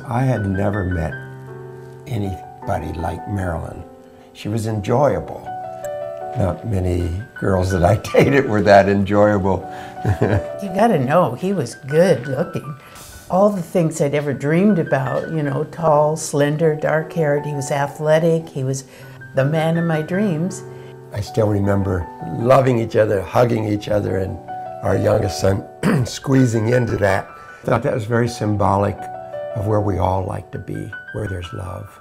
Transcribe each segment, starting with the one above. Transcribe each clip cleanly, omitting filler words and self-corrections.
I had never met anybody like Marilyn. She was enjoyable. Not many girls that I dated were that enjoyable. You gotta know, he was good looking. All the things I'd ever dreamed about, you know, tall, slender, dark-haired. He was athletic. He was the man of my dreams. I still remember loving each other, hugging each other, and our youngest son squeezing into that. I thought that was very symbolic of where we all like to be, where there's love.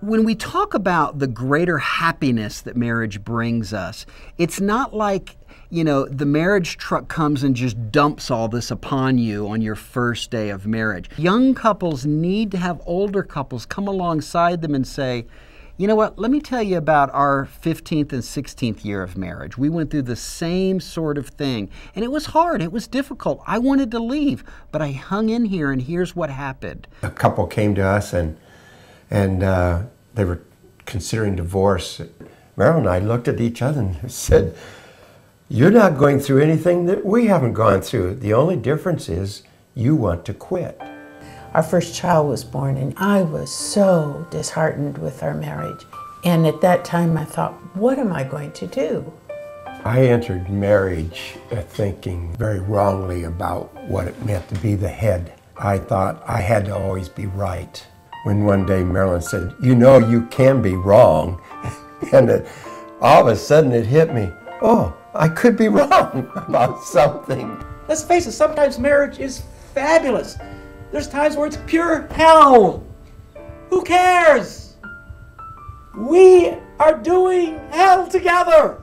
When we talk about the greater happiness that marriage brings us, it's not like, you know, the marriage truck comes and just dumps all this upon you on your first day of marriage. Young couples need to have older couples come alongside them and say, you know what, let me tell you about our 15th and 16th year of marriage. We went through the same sort of thing, and it was hard, it was difficult. I wanted to leave, but I hung in here, and here's what happened. A couple came to us, and they were considering divorce. Marilyn and I looked at each other and said, you're not going through anything that we haven't gone through. The only difference is you want to quit. Our first child was born, and I was so disheartened with our marriage. And at that time, I thought, what am I going to do? I entered marriage thinking very wrongly about what it meant to be the head. I thought I had to always be right. When one day Marilyn said, you know you can be wrong, and all of a sudden it hit me, oh, I could be wrong about something. Let's face it, sometimes marriage is fabulous. There's times where it's pure hell. Who cares? We are doing hell together.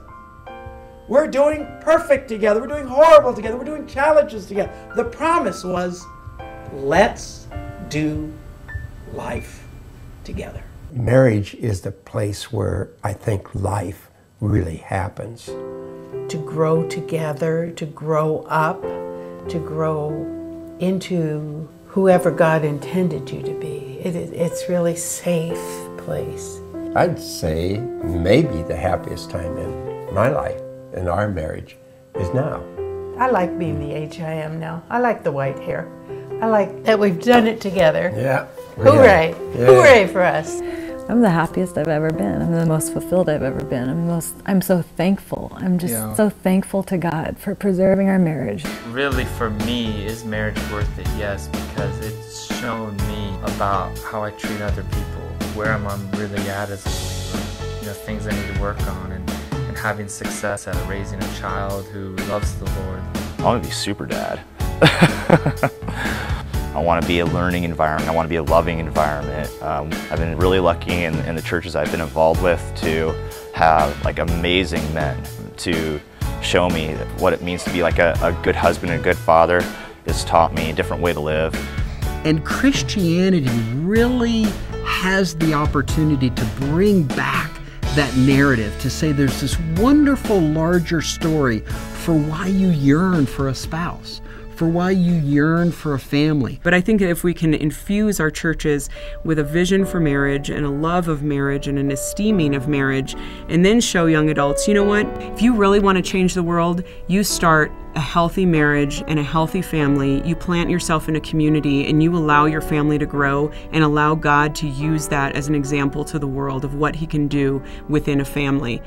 We're doing perfect together. We're doing horrible together. We're doing challenges together. The promise was, let's do life together. Marriage is the place where I think life really happens. To grow together, to grow up, to grow into whoever God intended you to be. It's really a safe place. I'd say maybe the happiest time in my life, in our marriage, is now. I like being the age I am now. I like the white hair. I like that we've done it together. Yeah. Hooray! Yeah. Hooray for us! I'm the happiest I've ever been. I'm the most fulfilled I've ever been. I'm so thankful. I'm just so thankful to God for preserving our marriage. Really, for me, is marriage worth it? Yes, because it's shown me about how I treat other people, where I'm really at as a believer, you know, things I need to work on, and having success at raising a child who loves the Lord. I want to be super dad. I want to be a learning environment. I want to be a loving environment. I've been really lucky in the churches I've been involved with to have like amazing men to show me what it means to be like a good husband and a good father. It's taught me a different way to live. And Christianity really has the opportunity to bring back that narrative, to say there's this wonderful larger story for why you yearn for a spouse, for why you yearn for a family. But I think that if we can infuse our churches with a vision for marriage and a love of marriage and an esteeming of marriage, and then show young adults, you know what, if you really want to change the world, you start a healthy marriage and a healthy family. You plant yourself in a community and you allow your family to grow and allow God to use that as an example to the world of what He can do within a family.